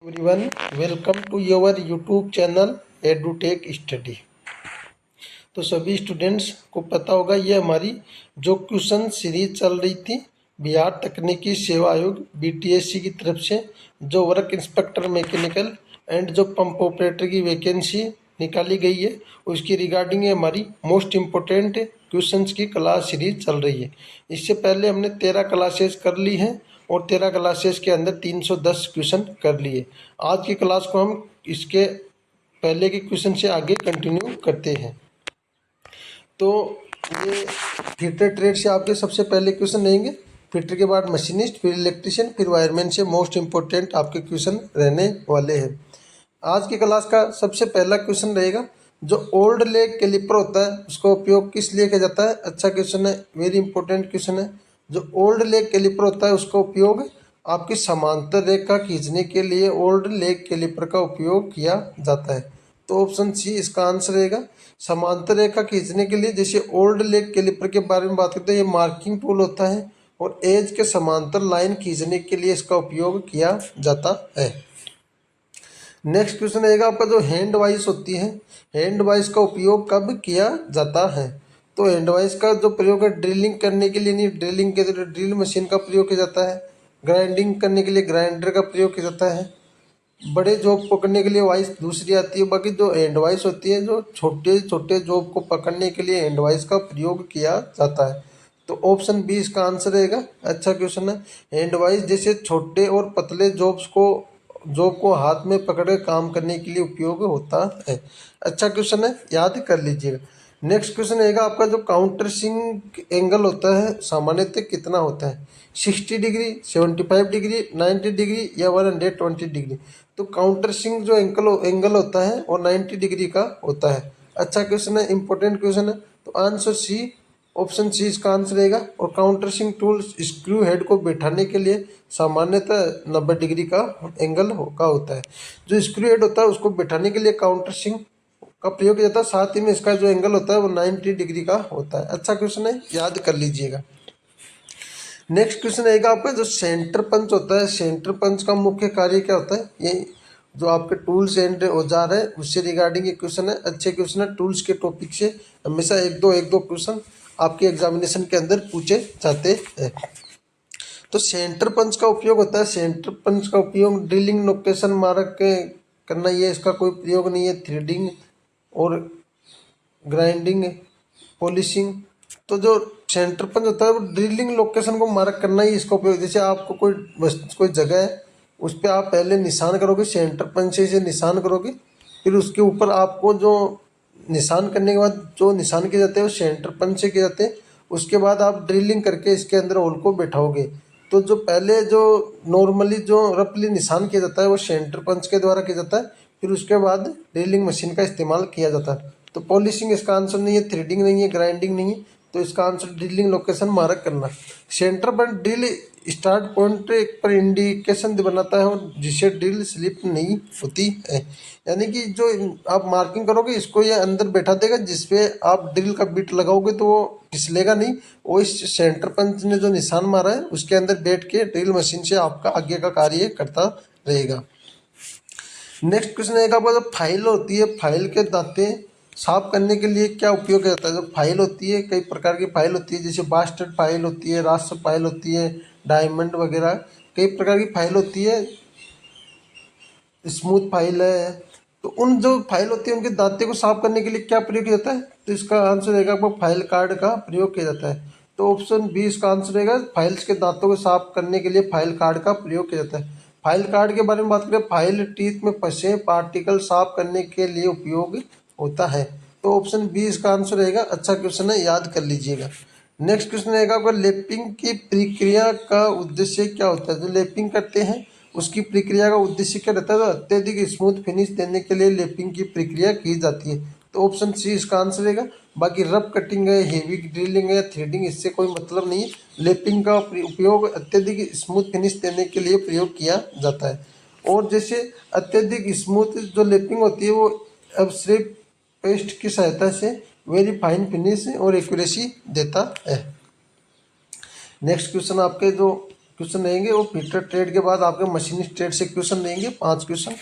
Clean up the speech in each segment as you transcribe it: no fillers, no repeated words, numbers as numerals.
Everyone, welcome to your YouTube channel Edutech study. तो सभी students को पता होगा, ये हमारी जो क्वेश्चन सीरीज चल रही थी बिहार तकनीकी सेवा आयोग बीटीएससी की तरफ से, जो वर्क इंस्पेक्टर मैकेनिकल एंड जो पंप ऑपरेटर की वैकेंसी निकाली गई है, उसकी रिगार्डिंग ये हमारी मोस्ट इम्पोर्टेंट क्वेश्चंस की क्लास सीरीज चल रही है। इससे पहले हमने 13 क्लासेस कर ली हैं और 13 क्लासेस के अंदर 310 क्वेश्चन कर लिए। आज की क्लास को हम इसके पहले के क्वेश्चन से आगे कंटिन्यू करते हैं। तो ये फिटर ट्रेड से आपके सबसे पहले क्वेश्चन रहेंगे। फिटर के बाद मशीनिस्ट, फिर इलेक्ट्रिशियन, फिर वायरमैन से मोस्ट इम्पोर्टेंट आपके क्वेश्चन रहने वाले हैं। आज की क्लास का सबसे पहला क्वेश्चन रहेगा, जो ओल्ड लेग कैलिपर होता है उसका उपयोग किस लिए किया जाता है। अच्छा क्वेश्चन है, वेरी इंपॉर्टेंट क्वेश्चन है। जो ओल्ड लेग कैलिपर होता है उसका उपयोग आपकी समांतर रेखा खींचने के लिए ओल्ड लेग कैलिपर का उपयोग किया जाता है। तो ऑप्शन सी इसका आंसर रहेगा। समांतर रेखा खींचने के लिए, जैसे ओल्ड लेग कैलिपर के बारे में बात करते हैं, ये मार्किंग टूल होता है और एज के समांतर लाइन खींचने के लिए इसका उपयोग किया जाता है। नेक्स्ट क्वेश्चन रहेगा आपका, जो हैंड वाइस होती है, हैंड वाइस का उपयोग कब किया जाता है। तो हैंड वाइस का जो प्रयोग है ड्रिलिंग करने के लिए नहीं, ड्रिलिंग के लिए ड्रिल मशीन का प्रयोग किया जाता है। ग्राइंडिंग करने के लिए ग्राइंडर का प्रयोग किया जाता है। बड़े जॉब पकड़ने के लिए वाइस दूसरी आती है। बाकी जो हैंड वाइस होती है, जो छोटे छोटे जॉब को पकड़ने के लिए हैंड वाइस का प्रयोग किया जाता है। तो ऑप्शन बी इसका आंसर रहेगा। अच्छा क्वेश्चन है। हैंड वाइस जैसे छोटे और पतले जॉब को हाथ में पकड़ कर काम करने के लिए उपयोग होता है। अच्छा क्वेश्चन है, याद कर लीजिएगा। नेक्स्ट क्वेश्चन रहेगा आपका, जो काउंटर स्विंग एंगल होता है सामान्यतः कितना होता है। 60 डिग्री, 75 डिग्री, 90 डिग्री या 120 डिग्री। तो काउंटर स्विंग जो एंगल होता है वो 90 डिग्री का होता है। अच्छा क्वेश्चन है, इंपॉर्टेंट क्वेश्चन है। तो आंसर सी, ऑप्शन सी इसका आंसर रहेगा। और counter swing tool screw head को बैठाने के लिए सामान्यतः 90 डिग्री का एंगल का होता है। जो स्क्रू हेड होता है उसको बैठाने के लिए काउंटर स्विंग का प्रयोग किया जाता है। साथ ही में इसका जो एंगल होता है वो 90 डिग्री का होता है। अच्छा क्वेश्चन है, याद कर लीजिएगा। नेक्स्ट क्वेश्चन रहेगा आपका, जो सेंटर पंच होता है, सेंटर पंच का मुख्य कार्य क्या होता है। ये जो आपके टूल्स एंड औजार है उससे रिगार्डिंग ये क्वेश्चन है। अच्छे क्वेश्चन है। टूल्स के टॉपिक से हमेशा एक दो क्वेश्चन आपके एग्जामिनेशन के अंदर पूछे जाते हैं। तो सेंटर पंच का उपयोग होता है, सेंटर पंच का उपयोग ड्रिलिंग, लोकेशन मार्क करना, ये इसका कोई प्रयोग नहीं है। थ्रेडिंग और ग्राइंडिंग, पॉलिशिंग। तो जो सेंटर पंच होता है वो ड्रिलिंग लोकेशन को मार्क करना ही इसका उपयोग। जैसे आपको कोई जगह है, उस पर आप पहले निशान करोगे, सेंटर पंच से निशान करोगे, फिर उसके ऊपर आपको जो निशान करने के बाद जो निशान किए जाते हैं वो सेंटर पंच से किए जाते हैं। उसके बाद आप ड्रिलिंग करके इसके अंदर होल को बैठाओगे। तो जो पहले जो नॉर्मली जो रफली निशान किया जाता है वो सेंटर पंच के द्वारा किया जाता है, फिर उसके बाद ड्रिलिंग मशीन का इस्तेमाल किया जाता है। तो पॉलिशिंग इसका आंसर नहीं है, थ्रेडिंग नहीं है, ग्राइंडिंग नहीं है। तो इसका आंसर ड्रिलिंग लोकेशन मार्क करना। सेंटर पर ड्रिल स्टार्ट पॉइंट पर इंडिकेशन बनाता है और जिससे ड्रिल स्लिप नहीं होती है। यानी कि जो आप मार्किंग करोगे इसको ये अंदर बैठा देगा, जिसपे आप ड्रिल का बिट लगाओगे तो वो फिसलेगा नहीं। वो इस सेंटर पंच ने जो निशान मारा है उसके अंदर बैठ के ड्रिल मशीन से आपका आगे का कार्य करता रहेगा। नेक्स्ट क्वेश्चन है आपका, जो फाइल होती है, फाइल के दांते साफ करने के लिए क्या उपयोग किया जाता है। जो फाइल होती है, कई प्रकार की फाइल होती है, जैसे बास्टर्ड फाइल होती है, रास्टर फाइल होती है, डायमंड वगैरह कई प्रकार की फाइल होती है, स्मूथ फाइल है। तो उन जो फाइल होती है उनके दांते को साफ करने के लिए क्या प्रयोग किया जाता है। तो इसका आंसर रहेगा आपको फाइल कार्ड का प्रयोग किया जाता है। तो ऑप्शन बी इसका आंसर रहेगा। फाइल्स के दांतों को साफ करने के लिए फाइल कार्ड का प्रयोग किया जाता है। फाइल कार्ड के बारे में बात करें, फाइल टीथ में फंसे पार्टिकल साफ करने के लिए उपयोग होता है। तो ऑप्शन बी इसका आंसर रहेगा। अच्छा क्वेश्चन है, याद कर लीजिएगा। नेक्स्ट क्वेश्चन रहेगा आपका, लेपिंग की प्रक्रिया का उद्देश्य क्या होता है। जो लेपिंग करते हैं उसकी प्रक्रिया का उद्देश्य क्या रहता है। तो अत्यधिक स्मूथ फिनिश देने के लिए लेपिंग की प्रक्रिया की जाती है। तो ऑप्शन सी इसका आंसर रहेगा। बाकी रफ कटिंग है, हेवी ड्रिलिंग है, थ्रेडिंग, इससे कोई मतलब नहीं है। लेपिंग का उपयोग अत्यधिक स्मूथ फिनिश देने के लिए प्रयोग किया जाता है। और जैसे अत्यधिक स्मूथ जो लेपिंग होती है वो अब सिर्फ पेस्ट की सहायता से वेरी फाइन फिनिश और एक्यूरेसी देता है। नेक्स्ट क्वेश्चन आपके जो क्वेश्चन रहेंगे, वो फीटर ट्रेड के बाद आपके मशीनिस्ट ट्रेड से क्वेश्चन रहेंगे 5 क्वेश्चन।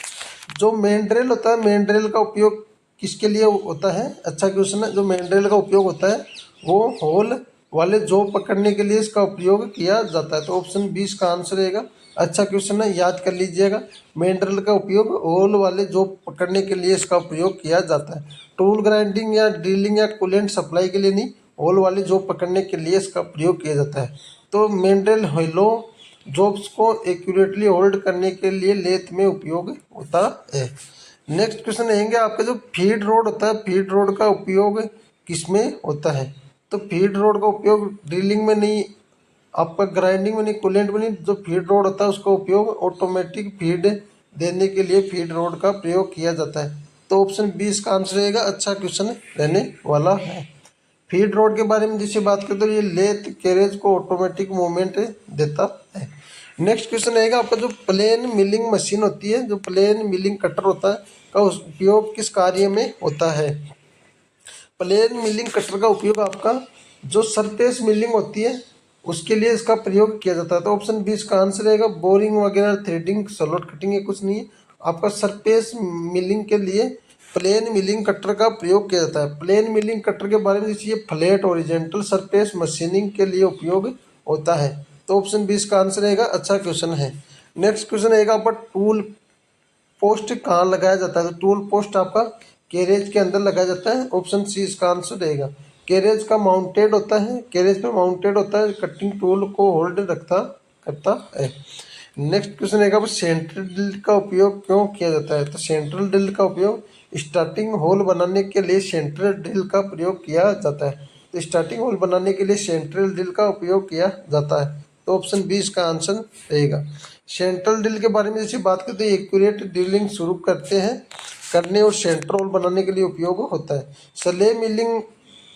जो मेन ड्रिल होता है, मेन ड्रिल का उपयोग किसके लिए होता है? अच्छा क्वेश्चन है। जो मेन ड्रिल का उपयोग होता है वो होल वाले जॉब पकड़ने के लिए इसका उपयोग किया जाता है। तो ऑप्शन 20 का आंसर रहेगा। अच्छा क्वेश्चन है, याद कर लीजिएगा। मेन ड्रिल का उपयोग होल वाले जॉब पकड़ने के लिए इसका उपयोग किया जाता है। टूल ग्राइंडिंग या ड्रिलिंग या कूलेंट सप्लाई के लिए नहीं, होल वाले जॉब पकड़ने के लिए इसका प्रयोग किया जाता है। तो मेन ड्रिल होलो जॉब्स को एक्यूरेटली होल्ड करने के लिए लेथ में उपयोग होता है। नेक्स्ट क्वेश्चन रहेंगे आपका, जो फीड रोड होता है, फीड रोड का उपयोग किसमें होता है? तो फीड रोड का उपयोग ड्रिलिंग में नहीं, आपका ग्राइंडिंग में नहीं, कूलेंट में नहीं। जो फीड रोड होता है उसका उपयोग ऑटोमेटिक फीड देने के लिए फीड रोड का प्रयोग किया जाता है। तो ऑप्शन 20 का आंसर रहेगा। अच्छा क्वेश्चन रहने वाला है। फीड रोड के बारे में जिससे बात करते हैं, ये लेथ कैरेज को ऑटोमेटिक मूवमेंट देता है। नेक्स्ट क्वेश्चन रहेगा आपका, जो प्लेन मिलिंग मशीन होती है, जो प्लेन मिलिंग कटर होता है, का उपयोग किस कार्य में होता है? प्लेन मिलिंग कटर का उपयोग आपका जो सरफेस मिलिंग होती है उसके लिए इसका प्रयोग किया जाता है। तो ऑप्शन 20 का आंसर रहेगा। बोरिंग वगैरह, थ्रेडिंग, सलोट कटिंग ये कुछ नहीं है। आपका सरफेस मिलिंग के लिए प्लेन मिलिंग कटर का प्रयोग किया जाता है। प्लेन मिलिंग कटर के बारे में जैसे ये फ्लैट ओरिजेंटल सरफेस मशीनिंग के लिए उपयोग होता है। तो ऑप्शन 20 का आंसर रहेगा। अच्छा क्वेश्चन है। नेक्स्ट क्वेश्चन रहेगा आपका, टूल पोस्ट कहाँ लगाया जाता है? तो टूल पोस्ट आपका कैरेज के अंदर लगाया जाता है। ऑप्शन सी इसका आंसर रहेगा। कैरेज का माउंटेड होता है, कैरेज पे माउंटेड होता है, कटिंग टूल को होल्ड रखता करता है। नेक्स्ट क्वेश्चन रहेगा, सेंट्रल ड्रिल का उपयोग क्यों किया जाता है? तो सेंट्रल ड्रिल का उपयोग स्टार्टिंग होल बनाने के लिए सेंट्रल ड्रिल का प्रयोग किया जाता है। तो स्टार्टिंग होल बनाने के लिए सेंट्रल ड्रिल का उपयोग किया जाता है। तो ऑप्शन 20 का आंसर रहेगा। सेंट्रल ड्रिल के बारे में जैसे बात करते हैं, एक्यूरेट ड्रिलिंग शुरू करते हैं करने और सेंटर होल बनाने के लिए उपयोग होता है। स्ले मिलिंग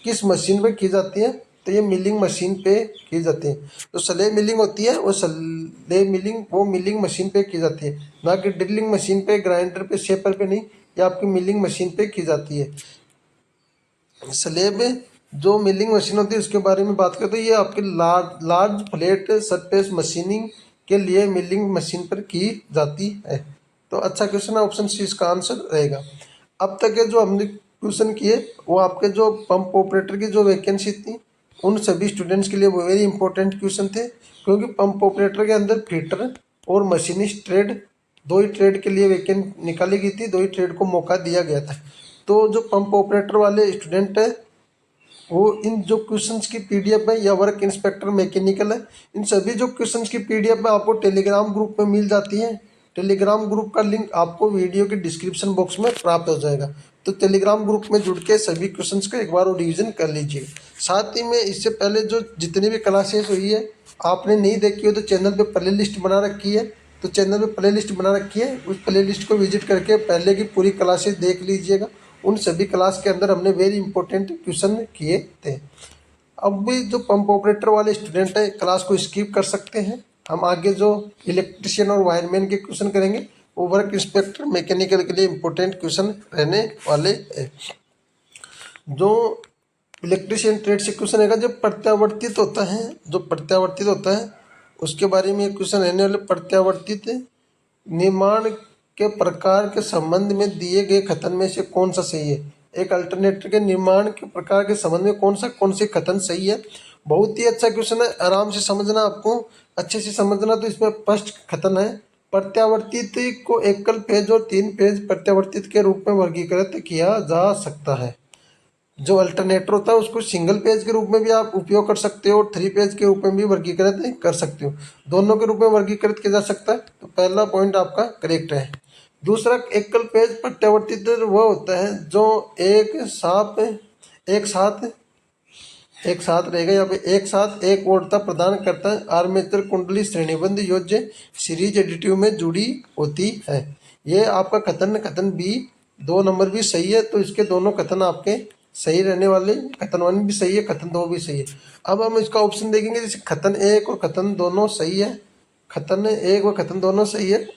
किस मशीन पे की जाती है? तो ये मिलिंग मशीन पे की जाती है। तो स्ले मिलिंग होती है वो स्ले मिलिंग वो मिलिंग मशीन पे की जाती है, ना कि ड्रिलिंग मशीन पे, ग्राइंडर पे, शेपर पे नहीं। ये आपकी मिलिंग मशीन पे की जाती है। स्लेब जो मिलिंग मशीन होती है उसके बारे में बात करते हैं, ये आपके लार्ज फ्लैट सरफेस मशीनिंग के लिए मिलिंग मशीन पर की जाती है। तो अच्छा क्वेश्चन है, ऑप्शन सी इसका आंसर रहेगा। अब तक के जो हमने क्वेश्चन किए वो आपके जो पंप ऑपरेटर की जो वैकेंसी थी उन सभी स्टूडेंट्स के लिए वो वेरी इंपॉर्टेंट क्वेश्चन थे, क्योंकि पंप ऑपरेटर के अंदर फिटर और मशीनिस्ट ट्रेड, दो ही ट्रेड के लिए वैकेंट निकाली गई थी, दो ही ट्रेड को मौका दिया गया था। तो जो पंप ऑपरेटर वाले स्टूडेंट है वो इन जो क्वेश्चंस की पीडीएफ है या वर्क इंस्पेक्टर मैकेनिकल है, इन सभी जो क्वेश्चंस की पीडीएफ है आपको टेलीग्राम ग्रुप में मिल जाती है। टेलीग्राम ग्रुप का लिंक आपको वीडियो के डिस्क्रिप्शन बॉक्स में प्राप्त हो जाएगा। तो टेलीग्राम ग्रुप में जुड़ के सभी क्वेश्चंस का एक बार रिवीजन कर लीजिए। साथ ही में इससे पहले जो जितनी भी क्लासेस हुई है आपने नहीं देखी हो तो चैनल पे प्ले लिस्ट बना रखी है, तो चैनल पे प्ले लिस्ट बना रखी है, उस प्ले लिस्ट को विजिट करके पहले की पूरी क्लासेस देख लीजिएगा। उन सभी क्लास के अंदर हमने वेरी इंपॉर्टेंट क्वेश्चन किए थे। अब भी जो पंप ऑपरेटर वाले स्टूडेंट है क्लास को स्किप कर सकते हैं। हम आगे जो इलेक्ट्रिशियन और वायरमैन के क्वेश्चन करेंगे वो वर्क इंस्पेक्टर मैकेनिकल के लिए इंपॉर्टेंट क्वेश्चन रहने वाले हैं। जो इलेक्ट्रिशियन ट्रेड से क्वेश्चन रहेगा, जो प्रत्यावर्तित होता है, जो प्रत्यावर्तित होता है उसके बारे में क्वेश्चन रहने वाले। प्रत्यावर्तित निर्माण के प्रकार के संबंध में दिए गए कथन में से कौन सा सही है? एक अल्टरनेटर के निर्माण के प्रकार के संबंध में कौन से कथन सही है? बहुत ही अच्छा क्वेश्चन है, आराम से समझना, आपको अच्छे से समझना। तो इसमें फर्स्ट कथन है, प्रत्यावर्तित को एकल फेज और 3 फेज प्रत्यावर्तित के रूप में वर्गीकृत किया जा सकता है। जो अल्टरनेटर होता है उसको सिंगल पेज के रूप में भी आप उपयोग कर सकते हो और 3 पेज के रूप में भी वर्गीकृत कर सकते हो, दोनों के रूप में वर्गीकृत किया जा सकता है। तो पहला पॉइंट आपका करेक्ट है। दूसरा, एकल पेज प्रत्यावर्तित वह होता है जो एक साथ रहेगा, यहाँ पे एक साथ एक वोल्टता प्रदान करता है। आर्मेचर कुंडली श्रेणीबद्ध योज्य सीरीज एडिटिव में जुड़ी होती है। ये आपका कथन बी 2 नंबर भी सही है, तो इसके दोनों कथन आपके सही रहने वाले। कथन 1 भी सही है, कथन 2 भी सही है। अब हम इसका ऑप्शन देखेंगे, जैसे कथन 1 और कथन दोनों सही है, कथन 1 व कथन दोनों सही है,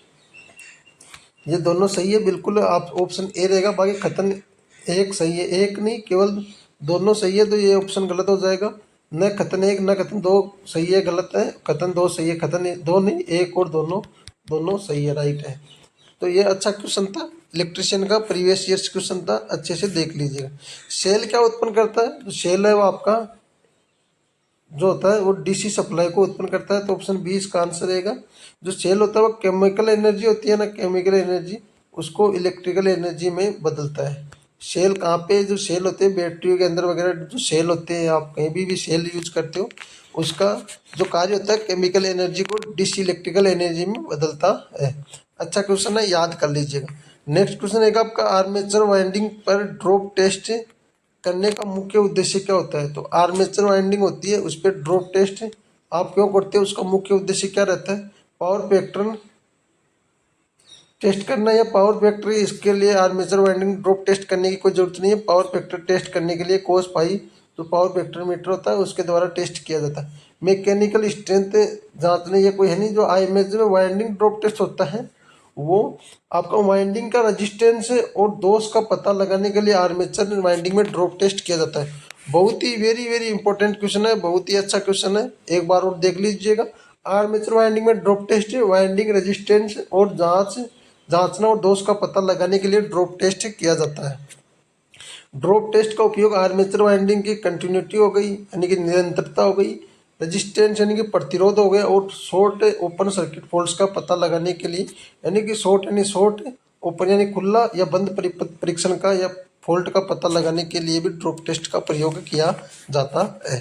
ये दोनों सही है, बिल्कुल आप ऑप्शन ए रहेगा। बाकी कथन 1 सही है, एक नहीं केवल दोनों सही है, तो ये ऑप्शन गलत हो जाएगा। न कथन एक न कथन दो सही है गलत है, कथन दो सही है, कथन दो नहीं एक और दोनों दोनों सही है राइट है। तो ये अच्छा क्वेश्चन था, इलेक्ट्रिशियन का प्रीवियस ईयर्स क्वेश्चन था, अच्छे से देख लीजिएगा। सेल क्या उत्पन्न करता है? जो सेल है वो आपका जो होता है वो डीसी सप्लाई को उत्पन्न करता है, तो ऑप्शन बी इसका आंसर रहेगा। जो सेल होता है वो केमिकल एनर्जी होती है ना, केमिकल एनर्जी उसको इलेक्ट्रिकल एनर्जी में बदलता है। सेल कहाँ पे, जो सेल होते हैं बैटरियों के अंदर वगैरह जो सेल होते हैं, आप कहीं भी सेल यूज करते हो, उसका जो कार्य होता है केमिकल एनर्जी को डीसी इलेक्ट्रिकल एनर्जी में बदलता है। अच्छा क्वेश्चन है, याद कर लीजिएगा। नेक्स्ट क्वेश्चन है आपका आर्मेचर वाइंडिंग पर ड्रॉप टेस्ट करने का मुख्य उद्देश्य क्या होता है? तो आर्मेचर वाइंडिंग होती है उस पर ड्रॉप टेस्ट आप क्यों करते हो, उसका मुख्य उद्देश्य क्या रहता है? पावर फैक्टर टेस्ट करना या पावर फैक्टर, इसके लिए आर्मेचर वाइंडिंग ड्रॉप टेस्ट करने की कोई जरूरत नहीं है। पावर फैक्टर टेस्ट करने के लिए कोस पाई जो पावर फैक्टर मीटर होता है उसके द्वारा टेस्ट किया जाता है। मैकेनिकल स्ट्रेंथ जांचने ये कोई है नहीं। जो आर्मेचर में वाइंडिंग ड्रॉप टेस्ट होता है वो आपका वाइंडिंग का रजिस्टेंस और दोष का पता लगाने के लिए आर्मेचर वाइंडिंग में ड्रॉप टेस्ट किया जाता है। बहुत ही वेरी वेरी इंपॉर्टेंट क्वेश्चन है, बहुत ही अच्छा क्वेश्चन है, एक बार और देख लीजिएगा। आर्मेचर वाइंडिंग में ड्रॉप टेस्ट वाइंडिंग रेजिस्टेंस और जांचना और दोष का पता लगाने के लिए ड्रॉप टेस्ट किया जाता है। ड्रॉप टेस्ट का उपयोग आर्मेचर वाइंडिंग की कंटिन्यूटी हो गई यानी कि निरंतरता हो गई, रेजिस्टेंस यानी कि प्रतिरोध हो गया, और शॉर्ट ओपन सर्किट फॉल्ट्स का पता लगाने के लिए यानी कि शॉर्ट यानी शॉर्ट, ओपन यानी खुला या बंद परीक्षण का या फॉल्ट का पता लगाने के लिए भी ड्रॉप टेस्ट का प्रयोग किया जाता है।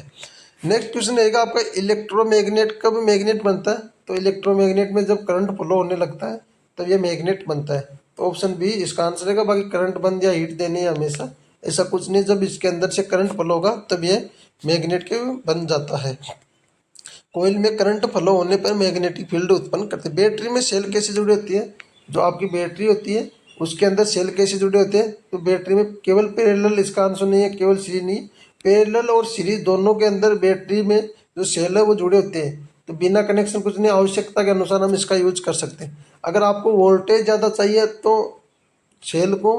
नेक्स्ट क्वेश्चन रहेगा आपका इलेक्ट्रोमैग्नेट कब मैग्नेट बनता है? तो इलेक्ट्रोमैग्नेट में जब करंट फ्लो होने लगता है तब ये मैग्नेट बनता है। तो ऑप्शन बी इसका आंसर रहेगा। बाकी करंट बंद या हीट देने है हमेशा ऐसा कुछ नहीं, जब इसके अंदर से करंट फ्लो होगा तब ये मैग्नेट के बन जाता है। कोयल में करंट फ्लो होने पर मैग्नेटिक फील्ड उत्पन्न करते हैं। बैटरी में सेल कैसे जुड़ी होती है? जो आपकी बैटरी होती है उसके अंदर सेल कैसे जुड़े होते हैं? तो बैटरी में केवल पैरेलल इसका आंसर नहीं है, केवल सीरीज नहीं, पैरेलल और सीरीज दोनों के अंदर बैटरी में जो सेल है वो जुड़े होते हैं। तो बिना कनेक्शन कुछ नहीं, आवश्यकता के अनुसार हम इसका यूज कर सकते हैं। अगर आपको वोल्टेज ज़्यादा चाहिए तो सेल को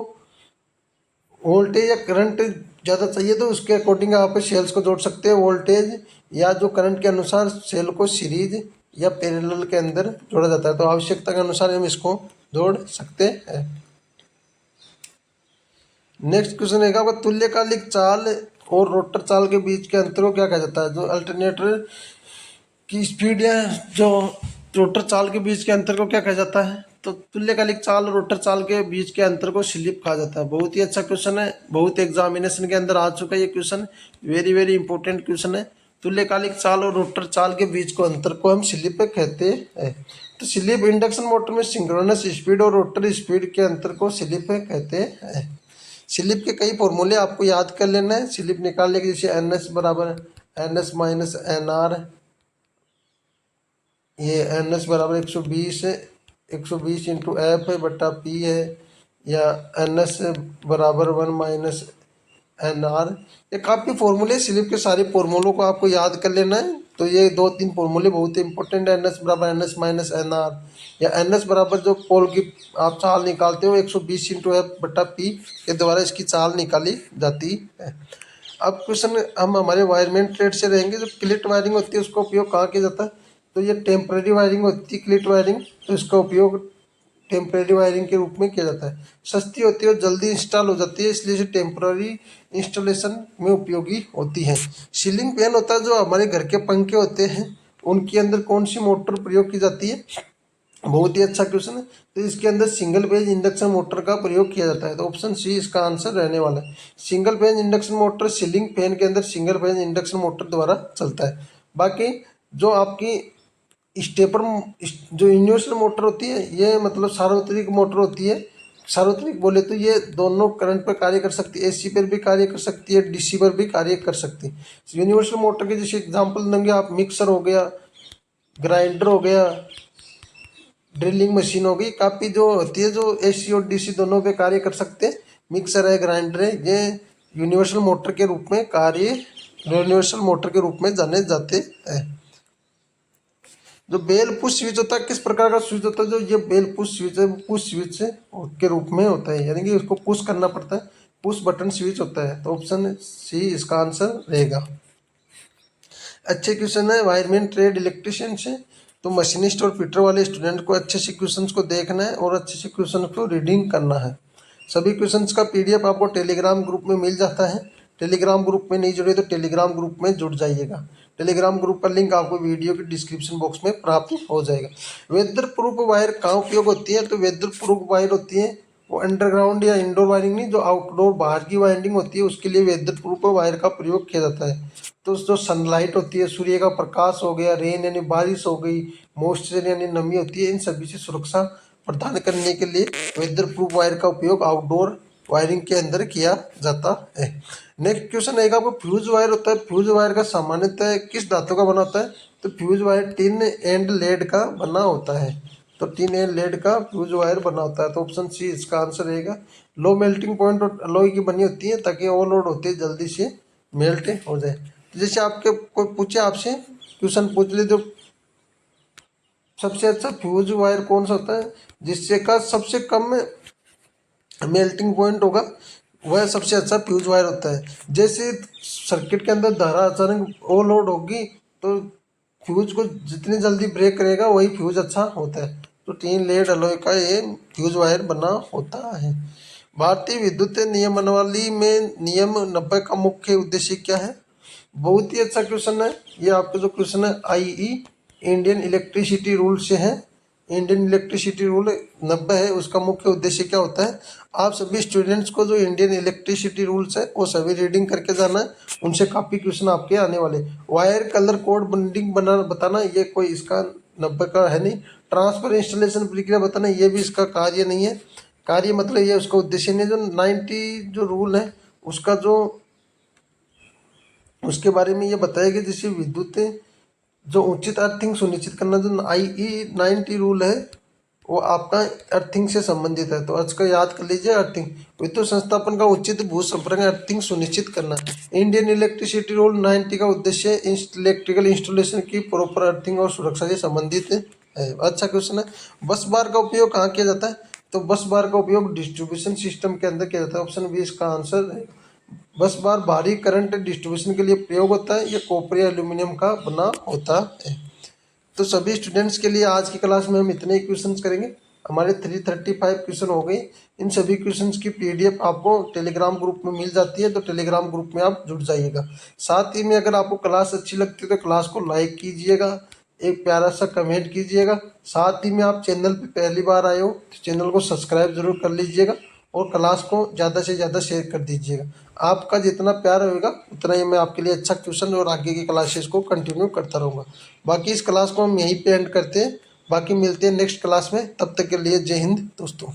वोल्टेज या करंट ज़्यादा चाहिए तो उसके अकॉर्डिंग आप सेल्स को जोड़ सकते हैं। वोल्टेज या जो करंट के अनुसार सेल को सीरीज या पैरेलल के अंदर जोड़ा जाता है, तो आवश्यकता के अनुसार हम इसको जोड़ सकते हैं। नेक्स्ट क्वेश्चन है आपका तुल्यकालिक चाल और रोटर चाल के बीच के अंतर को क्या कहा जाता है? जो अल्टरनेटर की स्पीड या जो रोटर चाल के बीच के अंतर को क्या कहा जाता है? तो तुल्यकालिक चाल और रोटर चाल के बीच के अंतर को स्लिप कहा जाता है। बहुत ही अच्छा क्वेश्चन है, बहुत एग्जामिनेशन के अंदर आ चुका है ये question, very very important question है। तुल्यकालिक चाल और रोटर चाल के बीच को अंतर को हम स्लिप कहते हैं। तो स्लिप इंडक्शन मोटर में सिंक्रोनस स्पीड और रोटर स्पीड के अंतर को स्लिप कहते हैं। स्लिप के कई फॉर्मूले आपको याद कर लेना है स्लिप निकालने के, जैसे एन एस बराबर N S minus N R, ये एन एस बराबर 120 है, 120 इंटू एफ है बट्टा पी है, या एन एस बराबर 1 माइनस एन आर। ये काफ़ी फॉर्मूले स्लिप के सारे फॉर्मूलों को आपको याद कर लेना है। तो ये दो तीन फॉर्मूले बहुत ही इंपॉर्टेंट है, एन एस बराबर N S minus N R, या एन एस बराबर जो पोल की आप चाल निकालते हो 120 इंटू एफ बट्टा पी के द्वारा इसकी चाल निकाली जाती है। अब क्वेश्चन हम हमारे वायरमेंट ट्रेड से रहेंगे। जो क्लिट वायरिंग होती है उसका उपयोग कहाँ किया जाता है? तो ये टेम्परेरी वायरिंग होती है क्लिट वायरिंग, तो इसका उपयोग टेम्परेरी वायरिंग के रूप में किया जाता है। सस्ती होती है और जल्दी इंस्टॉल हो जाती है, इसलिए इसे टेम्पररी इंस्टॉलेशन में उपयोगी होती है। सीलिंग फैन होता है जो हमारे घर के पंखे होते हैं उनके अंदर कौन सी मोटर प्रयोग की जाती है? बहुत ही अच्छा क्वेश्चन है। तो इसके अंदर सिंगल फेज इंडक्शन मोटर का प्रयोग किया जाता है, तो ऑप्शन सी इसका आंसर रहने वाला है। Single phase induction motor ceiling fan के अंदर सिंगल फेज इंडक्शन मोटर द्वारा चलता है। बाकी जो आपकी स्टेपर जो यूनिवर्सल मोटर होती है ये मतलब सार्वत्रिक मोटर होती है। सार्वत्रिक बोले तो ये दोनों करंट पर कार्य कर सकती है, एसी पर भी कार्य कर सकती है, डीसी पर भी कार्य कर सकती है। यूनिवर्सल मोटर के जैसे एग्जांपल देंगे आप, मिक्सर हो गया, ग्राइंडर हो गया, ड्रिलिंग मशीन हो गई, काफ़ी जो होती है जो एसी और डीसी दोनों पे कार्य कर सकते हैं। मिक्सर है, ग्राइंडर है, ये यूनिवर्सल मोटर के रूप में यूनिवर्सल मोटर के रूप में जाने जाते हैं। जो बेल पुश स्विच होता है किस प्रकार का स्विच होता है? जो ये बेल पुश स्विच है पुश स्विच के रूप में होता है, यानी कि उसको पुश करना पड़ता है, पुश बटन स्विच होता है। तो ऑप्शन सी इसका आंसर रहेगा। अच्छे क्वेश्चन है वायरमैन, ट्रेड, इलेक्ट्रिशियन से। तो मशीनिस्ट और फिटर वाले स्टूडेंट को अच्छे से क्वेश्चंस को देखना है और अच्छे से क्वेश्चन को रीडिंग करना है। सभी क्वेश्चंस का पीडीएफ आपको टेलीग्राम ग्रुप में मिल जाता है। टेलीग्राम ग्रुप में नहीं जुड़े तो टेलीग्राम ग्रुप में जुड़ जाइएगा। टेलीग्राम ग्रुप का लिंक आपको वीडियो के डिस्क्रिप्शन बॉक्स में प्राप्त हो जाएगा। वेदर प्रूफ वायर कहाँ उपयोग होती है? तो वेदर प्रूफ वायर होती है वो अंडरग्राउंड या इंडोर वायरिंग नहीं, जो आउटडोर बाहर की वायरिंग होती है उसके लिए वेदर प्रूफ वायर का प्रयोग किया जाता है। तो जो सनलाइट होती है, सूर्य का प्रकाश हो गया, रेन यानी बारिश हो गई, मॉइस्चर यानी नमी होती है, इन सभी से सुरक्षा प्रदान करने के लिए वेदर प्रूफ वायर का उपयोग आउटडोर वायरिंग के अंदर किया जाता है। नेक्स्ट क्वेश्चन आएगा आपको, फ्यूज वायर होता है। फ्यूज वायर का सामान्यतः किस धातु का बना होता है? तो fuse wire tin and lead का बना होता है। तो टिन एंड लेड का फ्यूज वायर बना होता है। तो ऑप्शन सी इसका आंसर रहेगा। लो मेल्टिंग पॉइंट और अलॉय की बनी होती है ताकि ओवरलोड होते ही जल्दी से मेल्ट हो जाए। तो जैसे आपके कोई पूछे, आपसे क्वेश्चन पूछ ले जो सबसे अच्छा फ्यूज वायर कौन सा होता है जिससे का सबसे कम मेल्टिंग पॉइंट होगा, वह सबसे अच्छा फ्यूज वायर होता है। जैसे सर्किट के अंदर धारा अचानक ओवरलोड होगी तो फ्यूज को जितनी जल्दी ब्रेक करेगा वही फ्यूज अच्छा होता है। तो टिन लेड अलॉय का ये फ्यूज वायर बना होता है। भारतीय विद्युत नियमावली में नियम 90 का मुख्य उद्देश्य क्या है? बहुत ही अच्छा क्वेश्चन है ये। आपका जो क्वेश्चन है आईई इंडियन इलेक्ट्रिसिटी रूल से है। इंडियन इलेक्ट्रिसिटी रूल 90 है, उसका मुख्य उद्देश्य क्या होता है? आप सभी स्टूडेंट्स को जो इंडियन इलेक्ट्रिसिटी रूल्स है वो सभी रीडिंग करके जाना है, उनसे काफ़ी क्वेश्चन आपके आने वाले। वायर कलर कोड बंडिंग बना बताना, ये कोई इसका 90 का है नहीं। ट्रांसफर इंस्टॉलेशन प्रक्रिया बताना, ये भी इसका कार्य नहीं है। कार्य मतलब ये उसका उद्देश्य नहीं। जो 90 जो रूल है उसका जो उसके बारे में ये बताया गया, जैसे विद्युत जो उचित अर्थिंग सुनिश्चित करना, जो IE 90 रूल है वो आपका अर्थिंग से संबंधित है। तो आज का याद कर लीजिए, अर्थिंग विद्युत संस्थापन का उचित भू संपर्क अर्थिंग सुनिश्चित करना। इंडियन इलेक्ट्रिसिटी रूल 90 का उद्देश्य इलेक्ट्रिकल इंस्टॉलेशन की प्रॉपर अर्थिंग और सुरक्षा से संबंधित है। अच्छा क्वेश्चन है। बस बार का उपयोग कहाँ किया जाता है? तो बस बार का उपयोग डिस्ट्रीब्यूशन सिस्टम के अंदर किया जाता है। ऑप्शन बी इसका आंसर है। बस बार भारी करंट डिस्ट्रीब्यूशन के लिए प्रयोग होता है। ये कॉपर या एल्यूमिनियम का बना होता है। तो सभी स्टूडेंट्स के लिए आज की क्लास में हम इतने ही क्वेश्चंस करेंगे। हमारे 335 क्वेश्चन हो गए। इन सभी क्वेश्चंस की पीडीएफ आपको टेलीग्राम ग्रुप में मिल जाती है, तो टेलीग्राम ग्रुप में आप जुड़ जाइएगा। साथ ही में अगर आपको क्लास अच्छी लगती है तो क्लास को लाइक कीजिएगा, एक प्यारा सा कमेंट कीजिएगा। साथ ही में आप चैनल पर पहली बार आए हो तो चैनल को सब्सक्राइब जरूर कर लीजिएगा और क्लास को ज़्यादा से ज़्यादा शेयर कर दीजिएगा। आपका जितना प्यार होगा उतना ही मैं आपके लिए अच्छा ट्यूशन और आगे की क्लासेस को कंटिन्यू करता रहूँगा। बाकी इस क्लास को हम यहीं पे एंड करते हैं, बाकी मिलते हैं नेक्स्ट क्लास में। तब तक के लिए जय हिंद दोस्तों।